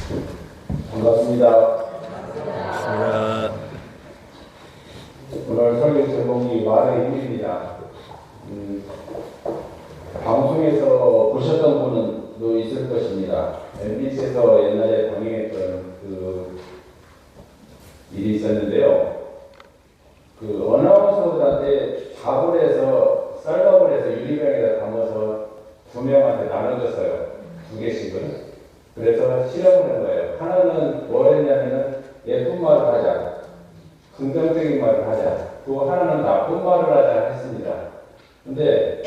반갑습니다. 반갑습니다. 오늘 설교 제목이 말의 힘입니다. 방송에서 보셨던 분도 있을 것입니다. MBC에서 옛날에 방영했던 그 일이 있었는데요. 그 어나운서들한테 밥을 해서 쌀밥을 해서 유리병에다 담아서 두 명한테 나눠줬어요. 두 개씩은. 그래서 실험을 한 거예요. 하나는 뭘 했냐면은 예쁜 말을 하자. 긍정적인 말을 하자. 또 하나는 나쁜 말을 하자 했습니다. 근데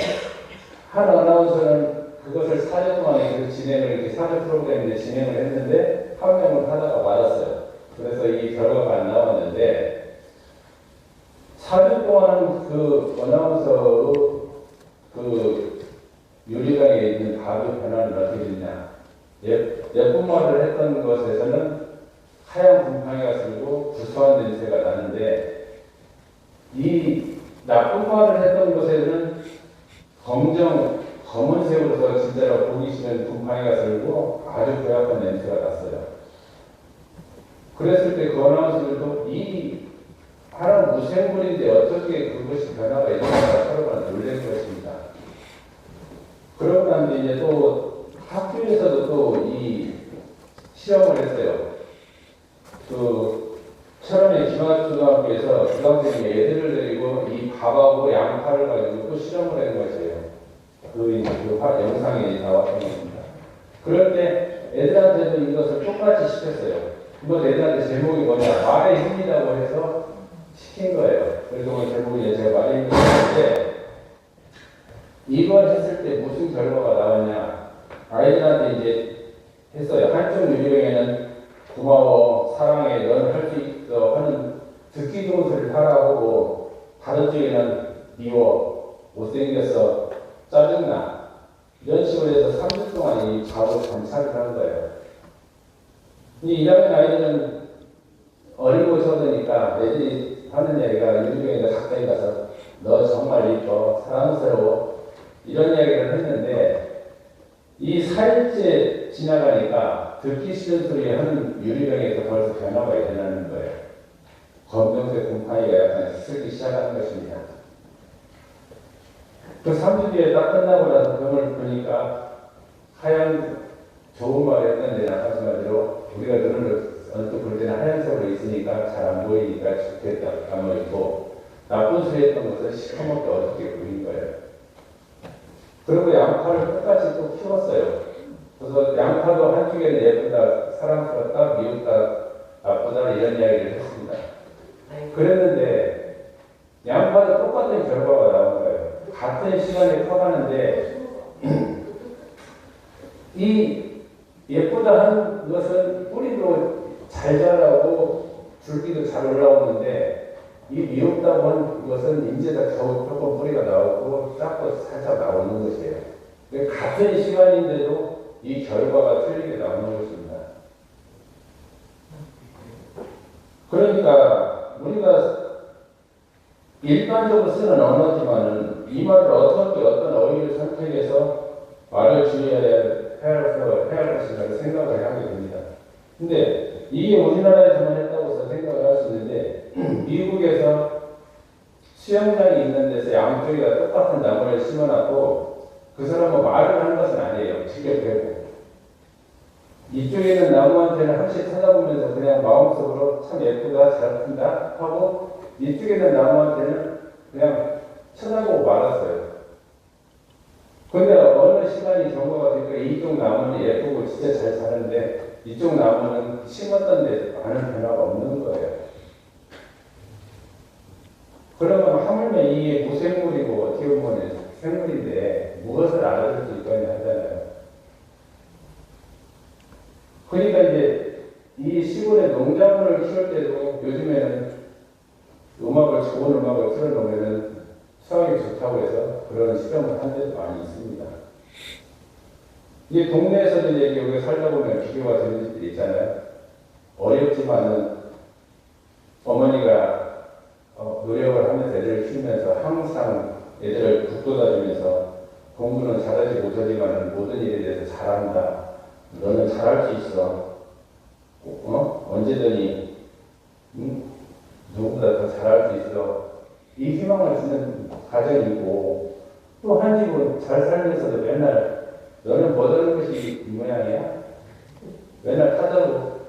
한 아나운서는 그것을 4년 만에 진행을 이렇게 사회 프로그램인데 진행을 했는데 한 명은 하다가 맞았어요. 그래서 이 결과가 안 나왔는데 4년 동안 그 아나운서의 그 유리강에 있는 가루 변화는 어떻게 됐냐? 예쁜 말을 했던 것에서는 하얀 곰팡이가 들고 구수한 냄새가 나는데 이 나쁜 말을 했던 것에는 검은색으로서 진짜로 보기 싫은 곰팡이가 들고 아주 고약한 냄새가 났어요. 그랬을 때 그 아나운서들도 이 하나는 무생물인데 어떻게 그것이 변화가 있는가 서로가 놀랄 것입니다. 그러고 나면 이제 또 학교에서도 또 이 실험을 했어요. 그 철원의 기마초등학교에서 중학생이 애들을 데리고 이 밥하고 양파를 가지고 또 실험을 한 것이에요. 그 영상에 나왔던 겁니다. 그럴 때 애들한테도 이것을 똑같이 시켰어요. 이건 애들한테 제목이 뭐냐? 말의 힘이라고 해서 시킨 거예요. 그래서 오늘 제목이 제가 말의 힘인데 이걸 했을 때 무슨 결과가 나왔냐? 아이들한테 이제 했어요. 한쪽 유리병에는 고마워, 사랑해, 넌 할 수 있어 하는 듣기 좋은 소리를 하라고 다른 쪽에는 미워, 못생겼어, 짜증나 이런 식으로 해서 3주 동안 이 밥을 관찰을 한 거예요. 이 1학년 아이들은 어리고 적으니까 애들이 하는 얘기가 유리병에 가까이 가서 너 정말 이뻐, 사랑스러워 이런 이야기를 했는데 이 4일째 지나가니까 듣기 싫은 소리 하는 유리병에서 벌써 변화가 일어나는 거예요. 검정색 곰팡이가 약간 쓰기 시작하는 것입니다. 그 3주 뒤에 딱 끝나고 나서 병을 보니까 하얀 좋은 말을 했는데 나가신 말대로 우리가 눈을 언뜻 볼 때는 하얀색으로 있으니까 잘 안 보이니까 좋겠다 감아있고 나쁜 소리 했던 것을 시커멓게 어둡게 보인 거예요. 그리고 양파를 끝까지 또 키웠어요. 그래서 양파도 한쪽에는 예쁘다, 사랑스럽다, 미웠다, 나쁘다 이런 이야기를 했습니다. 그랬는데 양파도 똑같은 결과가 나온 거예요. 같은 시간에 커가는데 이 예쁘다 하는 것은 뿌리도 잘 자라고 줄기도 잘 올라오는데 이 미흡다고 하는 것은 이제다 겨우 조금 뿌리가 나오고 작고 살짝 나오는 것이에요. 같은 시간인데도 이 결과가 틀리게 나오는 것입니다. 그러니까 우리가 일반적으로 쓰는 언어지만은 이 말을 어떻게 어떤 어휘를 선택해서 말을 주의해야 할 것인가를 생각을 하게 됩니다. 근데 이게 우리나라에서만 했다고 생각을 할 수 있는데 미국에서 수영장이 있는 데서 양쪽에다 똑같은 나무를 심어놨고 그 사람은 말을 하는 것은 아니에요. 직접 배우고 이쪽에 있는 나무한테는 한씩 찾아보면서 그냥 마음속으로 참 예쁘다 잘 큰다 하고 이쪽에 있는 나무한테는 그냥 쳐다보고 말았어요. 근데 어느 시간이 경과가 되니까 이쪽 나무는 예쁘고 진짜 잘 자는데 이쪽 나무는 심었던 데 많은 변화가 없는 거예요. 그러면 하물며 이게 무생물이고 어떻게 보면 생물인데 무엇을 알아줄 수 있거냐 하잖아요. 그러니까 이제 이 시골에 농작물을 키울 때도 요즘에는 좋은 음악을 틀어놓으면 수확이 좋다고 해서 그런 실험을 한 데도 많이 있습니다. 이 동네에서도 이제 여기 살다 보면 비교가 되는 집들이 있잖아요. 어렵지만은 어머니가 노력을 하면서 애들을 키우면서 항상 애들을 북돋아주면서 공부는 잘하지 못하지만 모든 일에 대해서 잘한다. 너는 잘할 수 있어. 언제든지 누구보다 더 잘할 수 있어. 이 희망을 주는 가정이고 또 한 집은 잘 살면서도 맨날 너는 뭐 하는 것이 이 모양이야? 맨날 타자고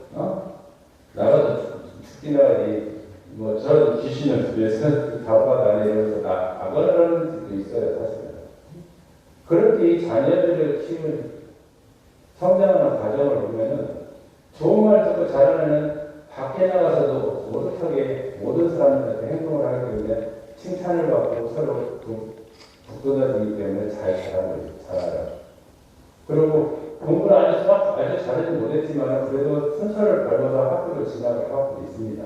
나가도 죽긴 나가지 뭐 저런 귀신을 위해서 가봐도 안 해 이러면서 나가는 집도 있어요 사실은. 그렇게 이 자녀들을 키우는 성장하는 과정을 보면은 좋은 말 듣고 자라나는 밖에 나가서도 오롯하게 모든 사람들한테 행동을 하기 때문에 칭찬을 받고 서로 북돋아주기 때문에 잘 자라요. 그리고 공부를 아주 잘하지 못했지만 그래도 순서를 밟아서 학교를 진학을 하고 있습니다.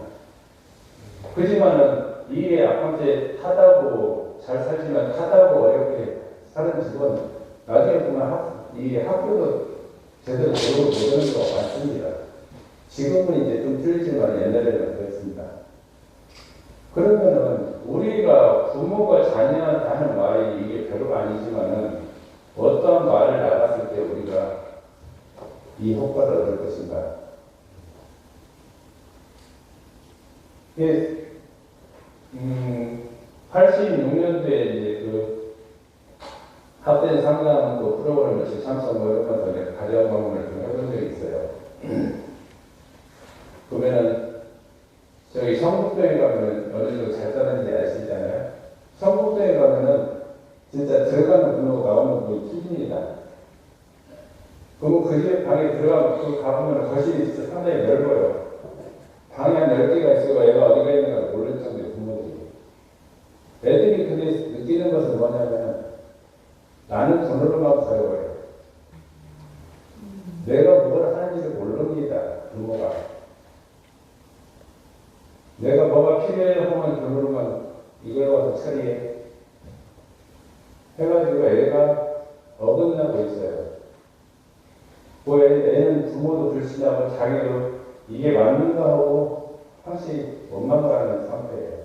그지만은 이게 아까제 타다고 잘 살지만 타다고 어렵게 사는 집은 나중에 보면 이 학교도 제대로 배우고 못하는 경우가 많습니다. 지금은 이제 좀 틀리지만 옛날에는 그랬습니다. 그러면은 우리가 부모가 자녀한테 하는 말이 이게 별거 아니지만은 어떤 말을 나갔을 때 우리가 이 효과를 얻을 것인가? 이게 86년도에 이제 그 학생 상담 그 프로그램을 참석하면서 가정 방문을 좀 해본 적이 있어요. 그러면은 저기 성북도에 가면은 어느 정도 잘 사는지 아시잖아요. 성북도에 가면은 진짜 들어가는 분하고 나오는 분이 틀립니다. 그러면 그 집 방에 들어가면 그 가보면 거실이 진짜 상당히 넓어요. 방이 한 10개가 있어요. 애가 어디가 있는가 모를 정도의 부모들이. 애들이 근데 느끼는 것은 뭐냐면 나는 돈으로만 사용해요. 내가 뭘 하는지를 모릅니다. 부모가. 내가 뭐가 필요해 하면 돈으로만 이걸 와서 처리해. 해가지고 애가 어긋나고 있어요. 그 애는 부모도 불신하고 자기도 이게 맞는가 하고 항상 원망을 하는 상태예요.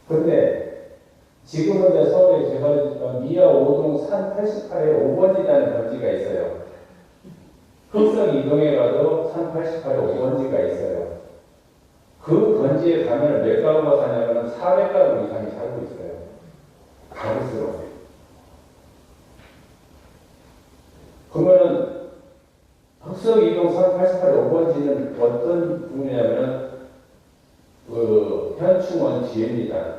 근데 지금은 이제 서울에 개발했지만 미아 5동 산 88에 5번지라는 번지가 있어요. 흑성 이동에 가도 산 88에 5번지가 있어요. 그 번지에 가면 몇 가구가 사냐면 400가구 이상이 살고 있어요. 가구수로. 그러면은 흑성 이동 산 88에 5번지는 어떤 부분이냐면은 그 현충원 뒤입니다.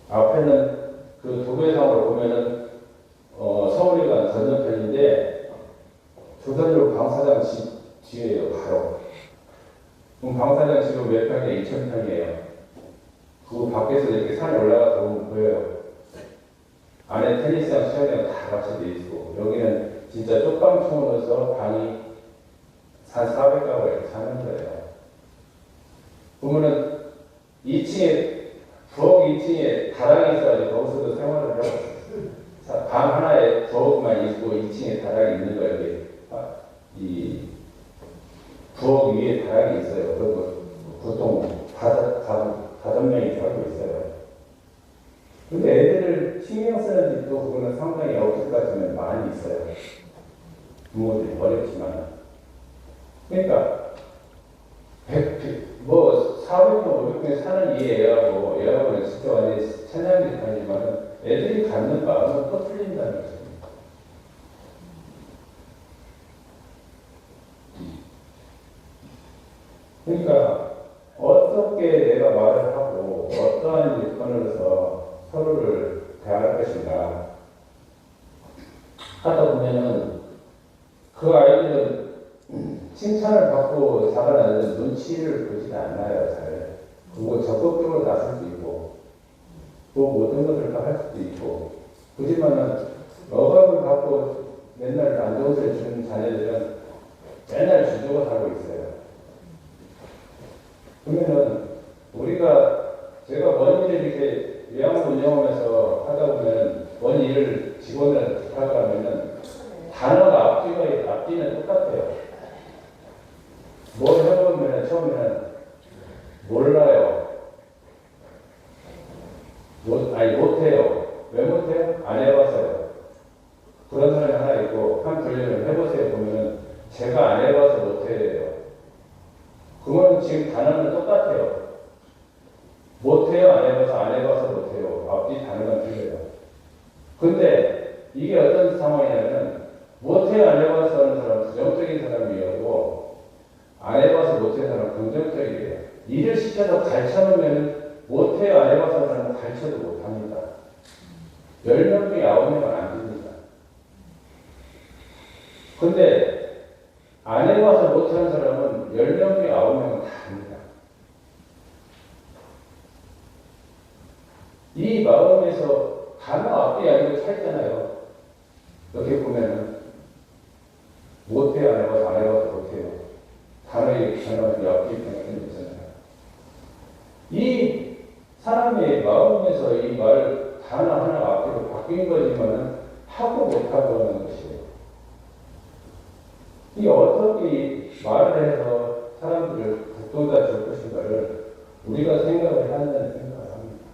앞에는 그 도배상으로 보면은 서울이가 건너편인데 조선족 방사장 집 뒤에요 바로. 그럼 방사장 집은 몇 평이에요? 2,000평이에요. 그 밖에서 이렇게 산에 올라가서 보면 보여요. 안에 테니스장, 수영장 다 같이 돼 있고 여기는 진짜 쪽방촌으로서 방이 한 400가구 이렇게 사는 거예요. 보면은 2층에 부엌 2층에 다락이 있어가지고 거기서도 생활을 하고 방 하나에 부엌만 있고 2층에 다락이 있는 거예요. 이 부엌 위에 다락이 있어요. 그리고 보통 5명이 살고 있어요. 근데 애들을 신경 쓰는 집도 그거는 상당히 어디까지는 많이 있어요. 부모들이 어렵지만. 그러니까 400명, 500명 사는 이 애하고 애하고는 진짜 완전히 천양지판이지만 애들이 갖는 마음은 또 틀린다는 거죠. 그러니까 어떻게 내가 말을 하고 어떠한 일건으로서 서로를 대할 것인가 하다 보면은 그 아이들은 칭찬을 받고 자라나는 눈치를 보지 않나요, 잘. 그리고 적극적으로 나설 수 있고, 또 모든 것을 다 할 수도 있고, 그지만은 억압을 받고 맨날 안 좋은 소리 주는 자녀들은 맨날 주저고 살고 있어요. 그러면은 제가 뭔 일을 이렇게 요양원 운영하면서 하다 보면 뭔 일을 직원들한테 부탁하면은 단어가 앞뒤는 똑같아요. 뭘 해보면 처음에는 몰라요. 못해요. 왜 못해요? 안 해봐서요. 그런 사람이 하나 있고 한 돌리면 해보세요 보면은 제가 안 해봐서 그거는 지금 단어는 똑같아요. 못해요, 안 해봐서, 안 해봐서 못해요. 앞뒤 단어가 틀려요. 근데 이게 어떤 상황이냐면 못해요, 안 해봐서 하는 사람은 부정적인 사람이고 안 해봐서 못해요 사람은 긍정적이에요. 일을 시켜서 가르쳐놓으면 못해요, 안 해봐서 하는 사람은 가르쳐도 못합니다. 10명 중에 9명은 안 됩니다. 근데 안 해봐서 못하는 사람은 10명 중에 9명은 다 합니다. 이 마음에서 단어 앞뒤 아니고 차있잖아요. 이렇게 보면은 못해요, 안 해봐서, 안 해봐서 못해요. 단어의 단어가 앞뒤 변화가 있잖아요. 이 사람의 마음에서 이 말 단어 하나 앞뒤로 바뀐 거지만은 하고 못하고 하는 것이에요. 이 어떻게 말을 해서 사람들을 북돋아 줄 것인가를 우리가 생각을 해야 한다는 생각을 합니다.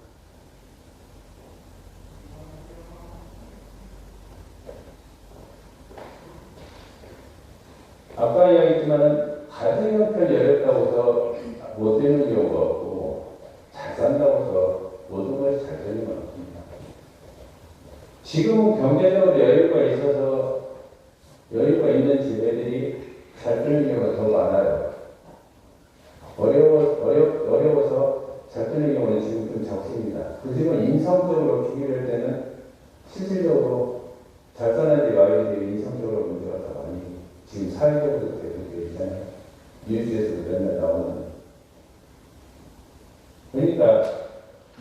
아까 이야기했지만 가정 형편이 어렵다고 해서 못 되는 경우가 없고 잘 산다고 해서 모든 것이 잘 되는 건 없습니다. 지금은 경제적으로 여유가 있어서 여유가 있는 집애들이 잘 되는 경우가 더 많아요. 어려워서 잘 되는 경우는 지금 좀 적습니다. 그 집은 인성적으로 비교할 때는 실질적으로 잘 사는 집 아이들이 인성적으로 문제가 더 많이 지금 사회적으로 되고 있잖아요. 뉴스에서도 맨날 나오는. 그러니까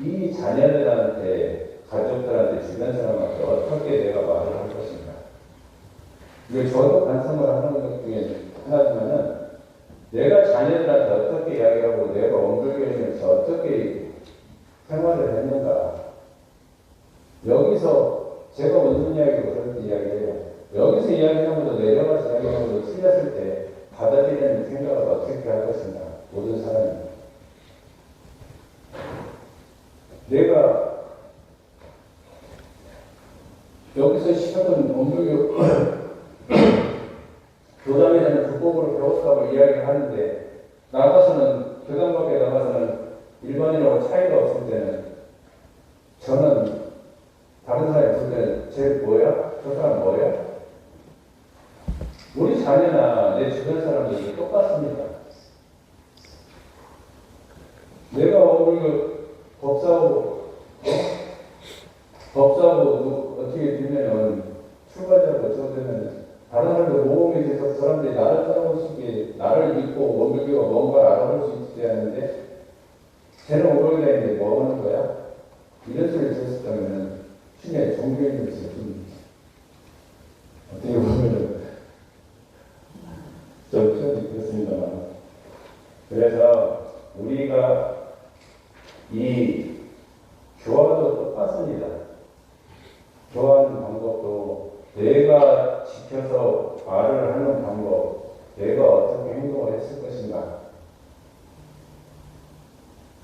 이 자녀들한테, 가족들한테, 주변 사람한테 어떻게 내가 말을 할 것인가. 이게 저도 반성을 하는 것 중에 하나지만은 내가 자녀들한테 어떻게 이야기하고 내가 엉글거리면서 어떻게 생활을 했는가. 여기서 제가 무슨 이야기고 그런 이야기해요. 여기서 이야기하는 것도 내려가서 이야기하는 것도 틀렸을 때 받아들이는 생각을 어떻게 할 것인가. 모든 사람이. 내가 여기서 시작은 원불교 교단에서는 불법으로 배웠다고 이야기를 하는데 나가서는 교단 밖에 나가서는 일반인하고 차이가 없을 때는 저는 다른 사람이 볼 때는 쟤 뭐야? 저 사람 뭐야? 우리 자녀나 내 주변 사람들이 똑같습니다. 내가 오늘 법사하고 어떻게 되면 출발자고 저되면 다른 사람들 모험에 대해서 사람들이 나를 따라올 수 있게 나를 믿고 원불교가 뭔가를 알아볼 수 있게 하는데 쟤는 오버가 있는데 뭐 하는 거야? 이런 소리를 들었다면 신의 종교인으로서 좀 어떻게 보면 좀 표현이 그렇습니다만 그래서 우리가 이 교화도 똑같습니다. 교화하는 방법도 내가 지켜서 말을 하는 방법, 내가 어떻게 행동을 했을 것인가.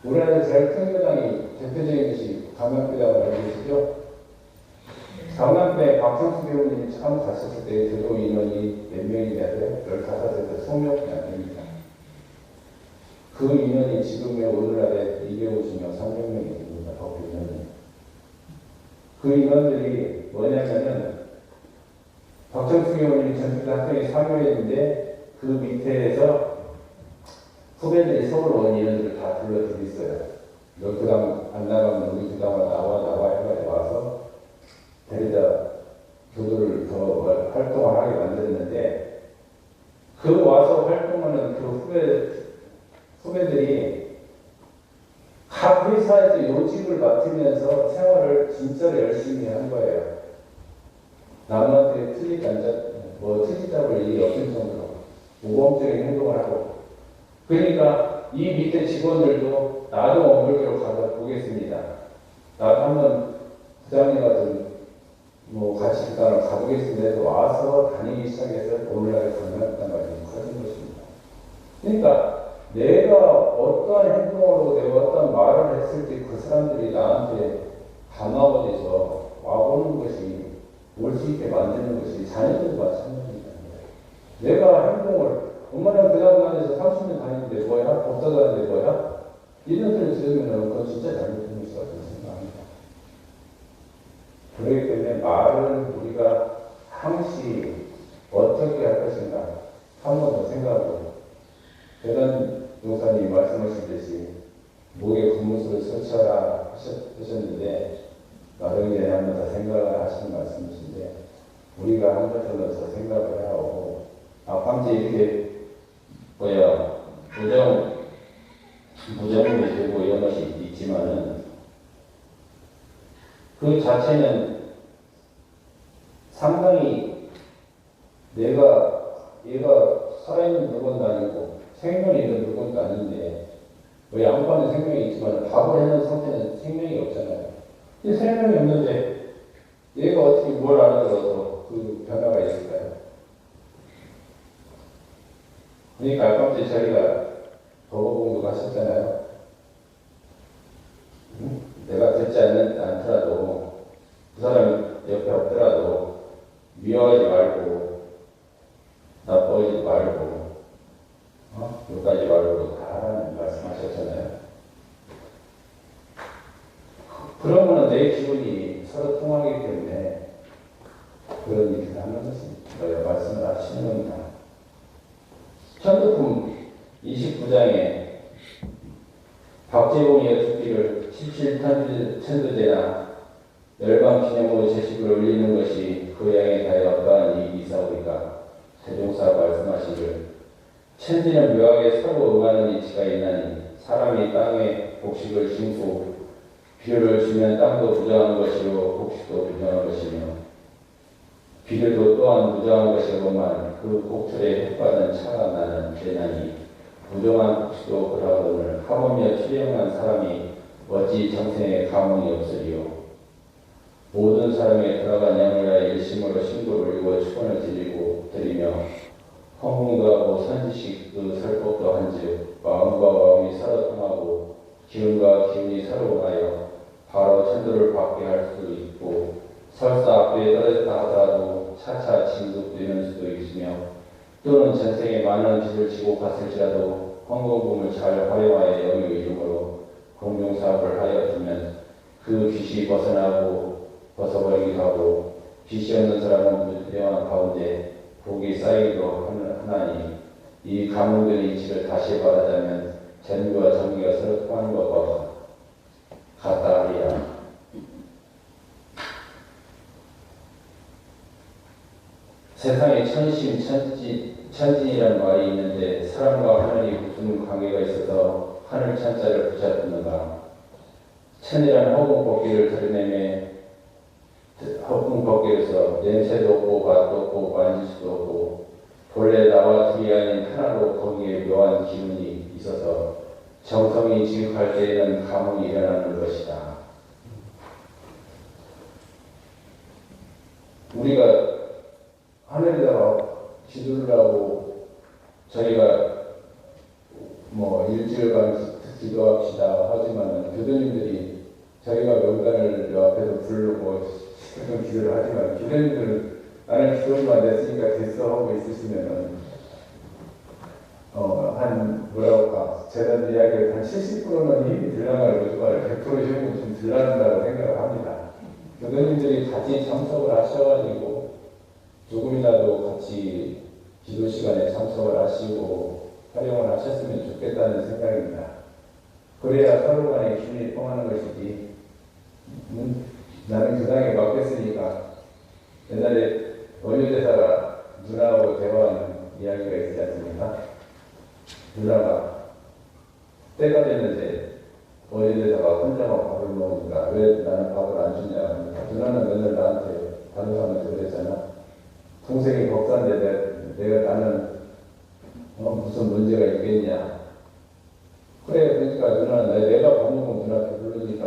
우리나라 제일 큰 교당이 대표적인 것이 강남교당을 알고 계시죠? 강남교회 박성수 교우님이 처음 갔었을 때 교도 인원이 몇 명이 돼서 15에서 20명이 안 됩니다. 그 인원이 지금의 오늘날에 250명, 300명이 됩니다. 법교 인원이. 그 인원들이 뭐냐면은 박정수 교우님이 전투 학생이 3명인데 그 밑에서 후배들이 서울 온 인원들을 다 불러들고 있어요. 너 교당 안 나가면 우리 교당으로 나와 해가지고 와서 데리다 교도를 더 활동을 하게 만들었는데 그 와서 활동하는 그 후배들이 각 회사에서 요직을 맡으면서 생활을 진짜로 열심히 한 거예요. 남한테 트집잡을 일이 없을 정도로 모범적인 행동을 하고 그러니까 이 밑에 직원들도 나도 원불교로 가서 보겠습니다. 나도 한번 부장님 같은 같이 기타를 가보겠습니다 해서 와서 다니기 시작해서 오늘날에 강남까지 커진 것입니다. 그러니까 내가 어떠한 행동으로 내가 어떤 말을 했을 때 그 사람들이 나한테 담아버려서 와보는 것이 올 수 있게 만드는 것이 자녀들과 마찬가지입니다. 내가 행동을 엄마는 그 다음날에서 30년 다니는데 뭐야? 법사 다니는데 뭐야? 이런 소리 들으면 그건 진짜 잘못된 것이라고 생각합니다. 그렇기 때문에 말은 우리가 항시 어떻게 할 것인가 한 번 더 생각하고 대단 용사님이 말씀하시듯이 목에 고무줄을 설치하라 하셨는데 나중에 전에 한 번 더 생각을 하시는 말씀이신데 우리가 한 번 더 생각을 하고 밤새 이렇게 부정이 되고 이런 것이 있지만은 그 자체는 상당히 얘가 살아있는 물건도 아니고 생명이 있는 물건도 아닌데 양반에 생명이 있지만 밥을 해놓은 상태는 생명이 없잖아요. 이 생명이 없는데 얘가 어떻게 뭘 알아들어서 그 변화가 있을까요? 그러니까 아까부터 자기가 도보공도 하셨잖아요. 내가 듣지 않더라도 그 사람 옆에 없더라도 미워하지 말고 나빠하지 말고 욕하지 말고 다 하라는 말씀하셨잖아요. 그러면 내 기분이 서로 통하기 때문에 그런 일을 하는 것입니다. 말씀을 하시는 겁니다. 천도품 29장에 박재봉의 죽기를 17천도제나 열방 기념으로 제식을 올리는 것이 그 양에 대하여 어떠한 이익이 있사오리까? 세종사 말씀하시기를 천지는 묘하게 서로 응하는 이치가 있나니 사람이 땅에 곡식을 심고 비료를 주면 땅도 부정한 것이요 곡식도 부정한 것이며 비료도 또한 부정한 것이로만 그 곡철에 햇받은 차가 나는 되나니 부정한 곡식도 그러하거늘 하물며 투영한 사람이 어찌 정생에 감흥이 없으리요. 모든 사람이 들어간 양을 위하여 일심으로 신고를 올리고 축원을 드리며 헌금과 선지식도 설법도 한즉 마음과 마음이 서로 통하고 기운과 기운이 서로 하여 바로 천도를 받게 할 수도 있고 설사 앞에 떨어졌다 하더라도 차차 진급되는 수도 있으며 또는 전생에 많은 빚을 지고 갔을지라도 헌금금을 잘 활용하여 영의 이름으로 공동사업을 하여 두면 그 빚이 벗어버리기도 하고 빚이 없는 사람은 무대왕 가운데 복이 쌓이기도 하나니 이 감흥된 이치를 다시 말하자면 전과 정의가 서로 통하는 것과 같다 하리라. 세상에 천진이라는 말이 있는데 사람과 하늘이 무슨 관계가 있어서 하늘 천자를 붙잡는가? 천이라는 허공 벗기를 드러내며 허공 벗기로서 냄새도 없고 맛도 없고 만질 수도 없고 본래 나와 둘이 아닌 하나로 거기에 묘한 기운이 있어서 정성이 지극할 때에는 감흥이 일어나는 것이다. 우리가 하늘에다가 기도를 하고 저희가 일주일간 기도합시다 하지만 교도님들이 저희가 명단을 앞에서 부르고 그런 기도를 하지만 교도님들은 나는 기도만 됐으니까 됐어 하고 있으시면은 제가 이야기를 한 70%는 힘이 들어가는 거지만 100% 힘은 좀 들어간다고 생각을 합니다. 교도님들이 같이 참석을 하셔가지고 조금이라도 같이 기도 시간에 참석을 하시고 활용을 하셨으면 좋겠다는 생각입니다. 그래야 서로 간에 기운이 통하는 것이지. 나는 교당에 맡겼으니까 옛날에 원효대사가 누나하고 대화하는 이야기가 있지 않습니까? 누나가 때가 됐는데 원효대사가 혼자만 밥을 먹으니까 왜 나는 밥을 안 주냐. 누나는 맨날 나한테 다른 사람한테 그랬잖아. 동생이 법사인데 내가 나는 무슨 문제가 있겠냐. 그래, 그러니까 누나는 내가 밥 먹으면 누나한테 부르니까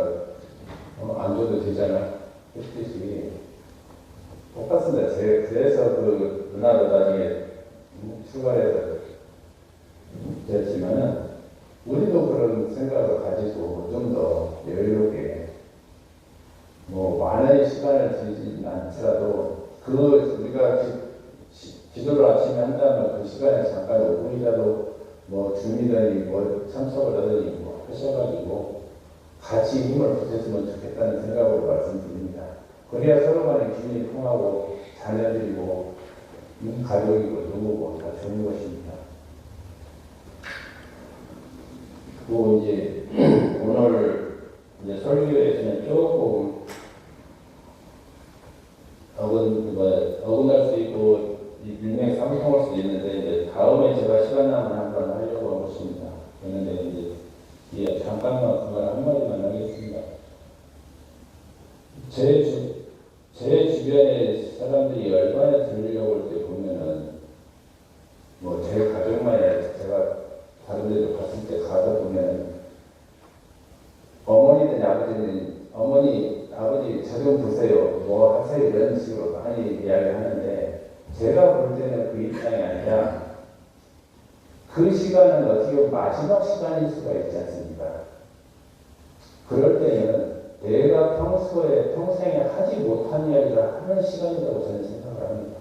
안 줘도 되잖아. 그렇듯이 똑같습니다. 그래서 그 누나도 나중에 출발해서 됐지만은 우리도 그런 생각을 가지고 좀 더 여유롭게 많은 시간을 들이진 않더라도 우리가 기도를 아침에 한다면 그 시간에 잠깐 5분이라도 뭐 줌이더니 뭐 참석을 하더니 뭐 하셔가지고 같이 힘을 보태주면 좋겠다는 생각으로 말씀드립니다. 그래야 서로 간에 기분이 통하고 자녀들이고 가족이고 누구고 다 좋은 것입니다. 또 이제 오늘 이제 설교에서는 조금 어긋날 수 있고 일명에 상통할 수도 있는데 이제 다음에 제가 시간 나면 한번 하려고 하고 있습니다. 그런데 이제 예, 잠깐만 그만 한마디만 하겠습니다. 제 주변에 사람들이 열반에 들으려고 할 때 보면은 뭐 제 가족만 아니라 제가 다른 데도 갔을 때 가다 보면 어머니든 아버지는 어머니 아버지 저 좀 보세요 뭐 하세요 이런 식으로 많이 이야기하는데 제가 볼 때는 그 입장이 아니라 그 시간은 어떻게 보면 마지막 시간일 수가 있지 않습니까? 그럴 때는 내가 평생에 하지 못한 이야기를 하는 시간이라고 저는 생각을 합니다.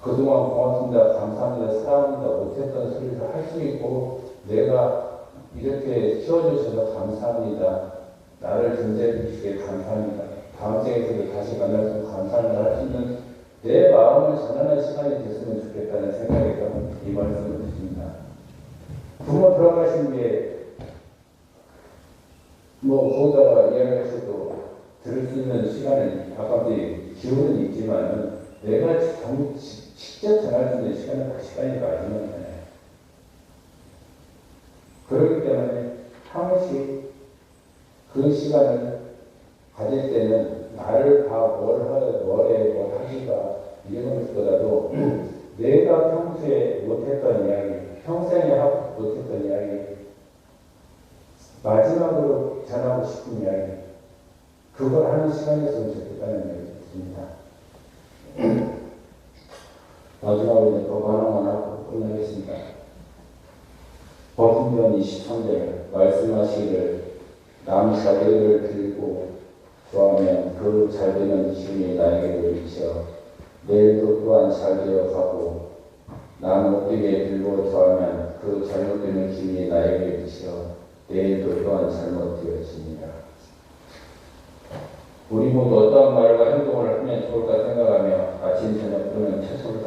그동안 고맙습니다, 감사합니다, 사랑합니다 못했던 소리를 할 수 있고 내가 이렇게 키워주셔서 감사합니다. 나를 존재해 주시기에 감사합니다. 다음 생에서도 다시 만나서 감사합니다 할 수 있는 내 마음을 전하는 시간이 됐으면 좋겠다는 생각에서 이 말씀을 드립니다. 부모 돌아가신 뒤에 뭐 거기다가 이야기하셔도 들을 수 있는 시간은 아까부터 기호는 있지만 내가 직접 전할 수 있는 시간은 그 시간이 마지막이잖아요. 그렇기 때문에 항시 그 시간을 가질 때는 나를 다 뭘 하기가 이런 것보다도 내가 평소에 못했던 이야기, 평생에 하고 못했던 이야기, 마지막으로 전하고 싶은 이야기, 그걸 하는 시간이었으면 좋겠다는 얘기 드립니다. 마지막으로 또 하나만 하고 끝내겠습니다. 버튼편 23절 말씀하시기를 남 자기를 들고 좋아하면 그 잘되는 기운이 나에게 미쳐 내일도 또한 잘되어 가고 남 못되게 들고 좋아하면 그 잘못되는 기운이 나에게 미쳐 내일도 또한 잘못되어집니다. 우리 모두 어떠한 말과 행동을 하면 좋을까 생각하며 아침 저녁 또는 채소를